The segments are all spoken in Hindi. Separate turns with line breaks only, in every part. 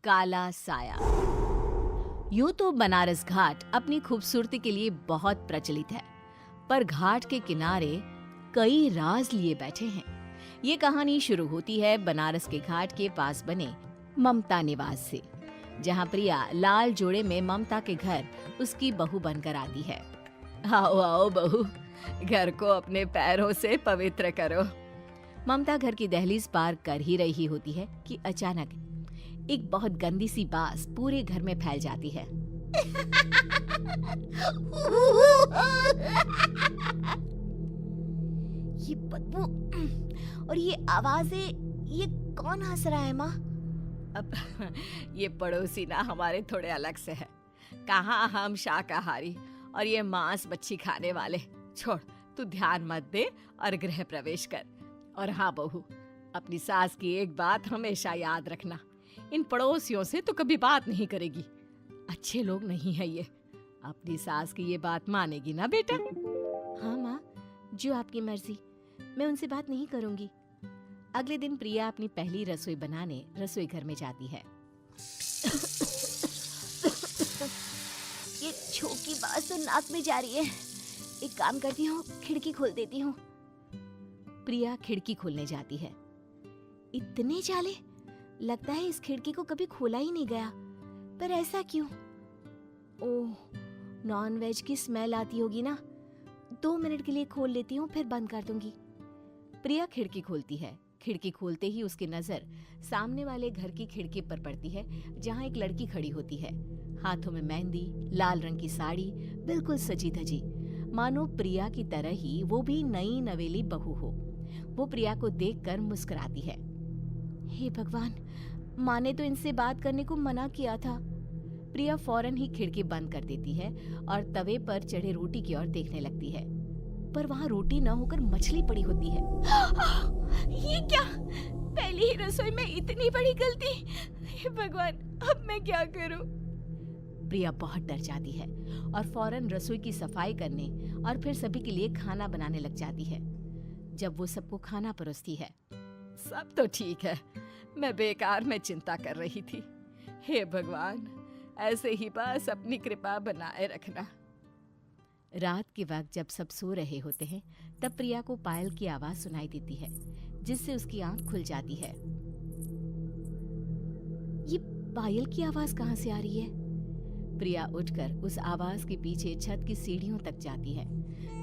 काला साया। यूं तो बनारस घाट अपनी खूबसूरती के लिए बहुत प्रचलित है, पर घाट के किनारे कई राज लिए बैठे हैं। ये कहानी शुरू होती है बनारस के घाट के पास बने ममता निवास से, जहां प्रिया लाल जोड़े में ममता के घर उसकी बहू बनकर आती है। आओ आओ बहू, घर को अपने पैरों से पवित्र करो। ममता घर की दहलीज पार कर ही रही होती है कि अचानक एक बहुत गंदी सी बास पूरे घर में फैल जाती है।
ये बदबू और ये आवाजें, ये कौन हंस रहा है माँ?
अब ये पड़ोसी ना हमारे थोड़े अलग से है। कहाँ हम शाकाहारी और ये मांस मच्छी खाने वाले। छोड़, तू ध्यान मत दे और गृह प्रवेश कर। और हाँ बहू, अपनी सास की एक बात हमेशा याद रखना, इन पड़ोसियों से तो कभी बात नहीं करेगी। अच्छे लोग नहीं है ये। अपनी सास की ये बात मानेगी ना बेटा?
हाँ माँ, जो आपकी मर्जी, मैं उनसे बात नहीं करूंगी।
अगले दिन प्रिया अपनी पहली रसोई बनाने रसोई घर में जाती है।
ये छोकी बात तो नाक में जा रही है। एक काम करती हूँ, खिड़की खोल देती हूँ।
प्रिया खिड़की खोलने जाती है।
इतने जाले, लगता है इस खिड़की को कभी खोला ही नहीं गया। पर ऐसा क्यों? ओह, नॉन वेज की स्मेल आती होगी ना। 2 मिनट के लिए खोल लेती हूँ, फिर बंद कर दूंगी।
प्रिया खिड़की खोलती है। खिड़की खोलते ही उसकी नजर सामने वाले घर की खिड़की पर पड़ती है, जहाँ एक लड़की खड़ी होती है। हाथों में मेहंदी, लाल रंग की साड़ी, बिल्कुल सजी धजी, मानो प्रिया की तरह ही वो भी नई नवेली बहू हो। वो प्रिया को देखकर मुस्कुराती है।
हे भगवान, माँ ने तो इनसे बात करने को मना किया था।
प्रिया फौरन ही खिड़की बंद कर देती है और तवे पर चढ़े रोटी की ओर देखने लगती है, पर वहाँ रोटी न होकर मछली पड़ी होती है।
ये क्या? पहली ही रसोई में इतनी बड़ी गलती। हे भगवान, अब मैं क्या करूं?
प्रिया बहुत डर जाती है और फौरन रसोई की सफाई करने और फिर सभी के लिए खाना बनाने लग जाती है। जब वो सबको खाना परोसती है, सब तो ठीक है, मैं बेकार में चिंता कर रही थी। हे भगवान, ऐसे ही बस अपनी कृपा बनाए रखना। रात के वक्त जब सब सो रहे होते हैं, तब प्रिया को पायल की आवाज सुनाई देती है, जिससे उसकी आंख खुल जाती है।
ये पायल की आवाज कहाँ से आ रही है?
प्रिया उठकर उस आवाज के पीछे छत की सीढ़ियों तक जाती है।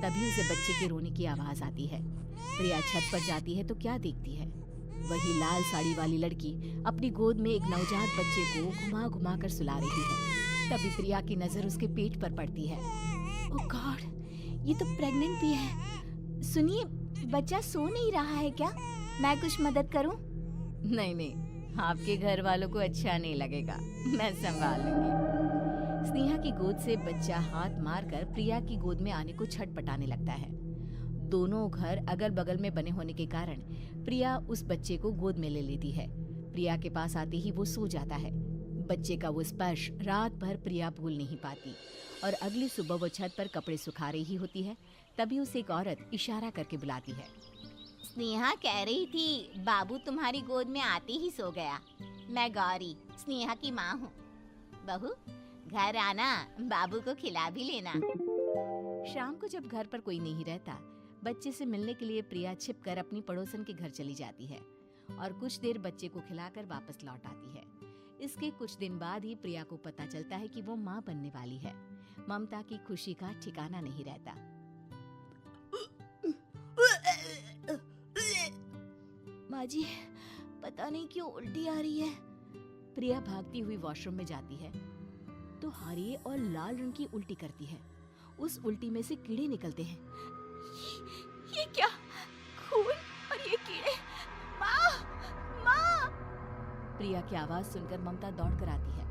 तभी उसे बच्चे के रोने की आवाज आती है। प्रिया छत पर जाती है तो क्या देखती है? वही लाल साड़ी वाली लड़की अपनी गोद में एक नवजात बच्चे को घुमा घुमा कर सुला रही है। तभी प्रिया की नजर उसके पेट पर पड़ती है।
ओह गॉड, ये तो प्रेग्नेंट भी है। सुनिए, बच्चा सो नहीं रहा है क्या? मैं कुछ मदद करूं?
नहीं नहीं, आपके घर वालों को अच्छा नहीं लगेगा, मैं संभाल लूंगी। स्नेहा की गोद से बच्चा हाथ मारकर प्रिया की गोद में आने को छटपटाने लगता है। दोनों घर अगल बगल में बने होने के कारण प्रिया उस बच्चे को गोद में ले लेती है। प्रिया के पास आते ही वो सो जाता है। बच्चे का वो स्पर्श रात भर प्रिया भूल नहीं पाती और अगली सुबह वो छत पर कपड़े सुखा रही होती है। तभी उसे एक औरत इशारा करके बुलाती है।
स्नेहा कह रही थी बाबू तुम्हारी गोद में आते ही सो गया। मैं गौरी, स्नेहा की माँ हूँ। बहू, घर आना, बाबू को खिला भी लेना।
शाम को जब घर पर कोई नहीं रहता, बच्चे से मिलने के लिए प्रिया छिपकर अपनी पड़ोसन के घर चली जाती है और कुछ देर बच्चे को खिलाकर वापस लौट आती है। इसके कुछ दिन बाद ही प्रिया को पता चलता है कि वो माँ बनने वाली है। ममता की खुशी का ठिकाना नहीं रहता।
माँ जी, पता नहीं क्यों उल्टी आ रही है।
प्रिया भागती हुई वॉशरूम में जाती है तो हरे और लाल रंग की उल्टी करती है। उस उल्टी में से कीड़े निकलते हैं।
ये क्या? खून और ये कीड़े! माँ! माँ!
प्रिया की आवाज सुनकर ममता दौड़ कर आती है,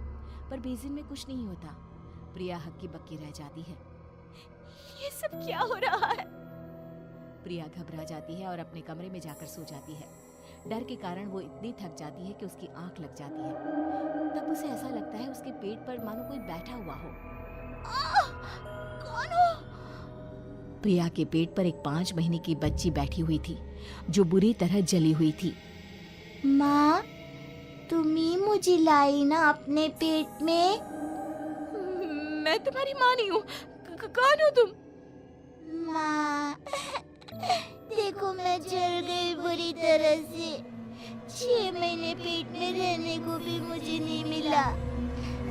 पर बेसिन में कुछ नहीं होता। प्रिया हक्की बक्की रह जाती है।
ये सब क्या हो रहा है?
प्रिया घबरा जाती है और अपने कमरे में जाकर सो जाती है। डर के कारण वो इतनी थक जाती है कि उसकी आंख लग जाती है। तब उसे ऐसा लगता है उसके पेट पर मानो कोई बैठा हुआ हो।
कौन हो?
प्रिया के पेट पर एक 5 महीने की बच्ची बैठी हुई थी, जो बुरी तरह जली हुई थी।
माँ, तुम ही मुझे लाई ना अपने पेट में।
मैं तुम्हारी माँ नहीं हूँ। कौन हो तुम?
माँ, देखो मैं जल गई बुरी तरह से। 6 महीने पेट में रहने को भी मुझे नहीं मिला।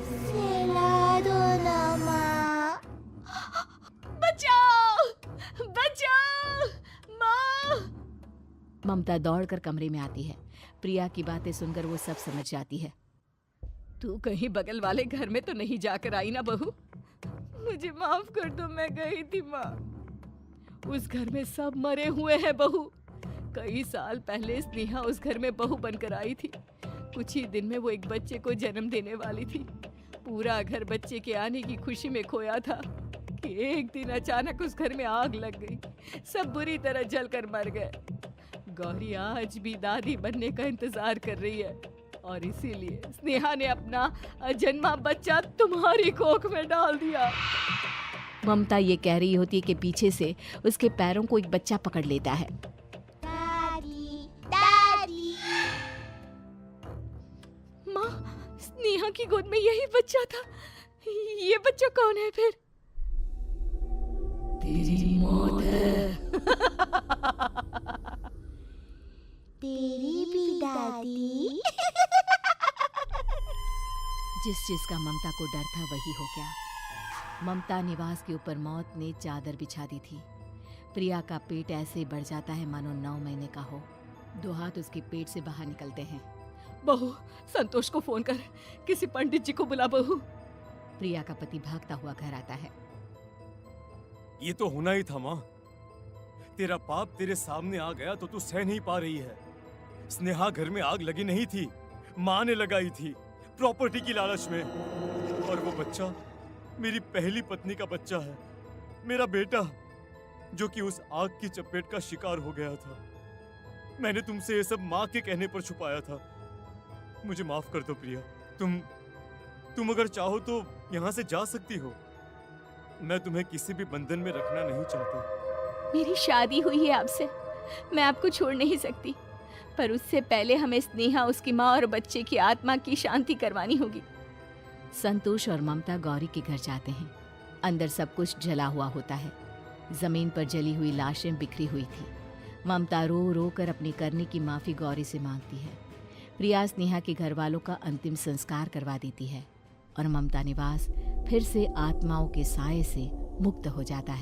सहला दो ना माँ।
बचाओ! बचाओ! माँ! ममता दौड़कर कमरे में आती है। प्रिया की बातें सुनकर वो सब समझ जाती है। तू कहीं बगल वाले घर में तो नहीं जाकर आई ना बहू? मुझे माफ कर दो, मैं गई थी माँ। उस घर में सब मरे हुए हैं बहू। कई साल पहले स्नेहा उस घर में बहू बनकर आई थी। कुछ ही दिन में वो एक बच्चे को जन्म देने वाली थी। पूरा घर बच्चे के आने की खुशी में खोया था कि एक दिन अचानक उस घर में आग लग गई। सब बुरी तरह जलकर मर गए। गौरी आज भी दादी बनने का इंतजार कर रही है और इसीलिए स्नेहा ने अपना अजन्मा बच्चा तुम्हारी कोख में डाल दिया। ममता ये कह रही होती है कि पीछे से उसके पैरों को एक बच्चा पकड़ लेता है।
दादी, दादी।
माँ, स्नेहा की गोद में यही बच्चा था। ये बच्चा कौन है फिर? तेरी मौत है।
तेरी भी दादी।
जिस चीज का ममता को डर था वही हो गया। ममता निवास के ऊपर मौत ने चादर बिछा दी थी। प्रिया का पेट ऐसे बढ़ जाता है मानो 9 महीने का हो। 2 हाथ उसके पेट से बाहर निकलते हैं। बहू, संतोष को फोन कर, किसी पंडित जी को बुला बहू। प्रिया का पति भागता हुआ घर आता है।
ये तो होना ही था माँ। तेरा पाप तेरे सामने आ गया तो तू सह नहीं पा रही है। स्नेहा घर में आग लगी नहीं थी, माँ ने लगाई थी, प्रॉपर्टी की लालच में। और वो बच्चा मेरी पहली पत्नी का बच्चा है, मेरा बेटा, जो कि उस आग की चपेट का शिकार हो गया था। मैंने तुमसे ये सब माँ के कहने पर छुपाया था। मुझे माफ कर दो प्रिया। तुम अगर चाहो तो यहाँ से जा सकती हो। मैं तुम्हें किसी भी बंधन में रखना नहीं चाहता।
मेरी शादी हुई है आपसे, मैं आपको छोड़ नहीं सकती, पर उससे पहले हमें स्नेहा, उसकी माँ और बच्चे की आत्मा की शांति करवानी होगी। संतोष और ममता गौरी के घर जाते हैं। अंदर सब कुछ जला हुआ होता है। जमीन पर जली हुई लाशें बिखरी हुई थी। ममता रो रो कर अपनी करने की माफी गौरी से मांगती है। प्रिया स्नेहा के घर वालों का अंतिम संस्कार करवा देती है और ममता निवास फिर से आत्माओं के साए से मुक्त हो जाता है।